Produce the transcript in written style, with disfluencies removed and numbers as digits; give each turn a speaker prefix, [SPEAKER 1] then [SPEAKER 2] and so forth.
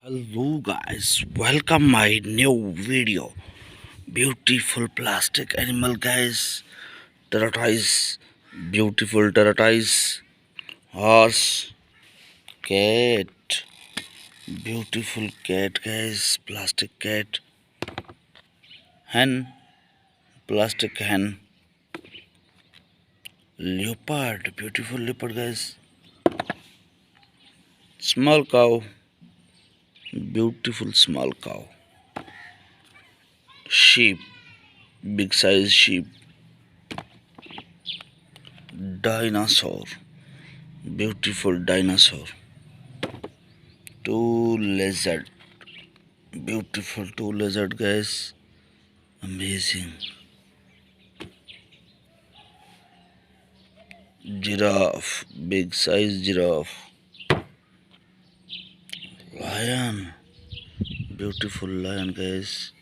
[SPEAKER 1] Hello guys, welcome my new video. Beautiful plastic animal guys, tortoise, beautiful tortoise, horse, cat, beautiful cat guys, plastic cat, hen, plastic hen, leopard, beautiful leopard guys, small cow, beautiful small cow, sheep, big size sheep, dinosaur, beautiful dinosaur, two lizard, beautiful two lizard guys, amazing, giraffe, big size giraffe, lion, beautiful lion guys,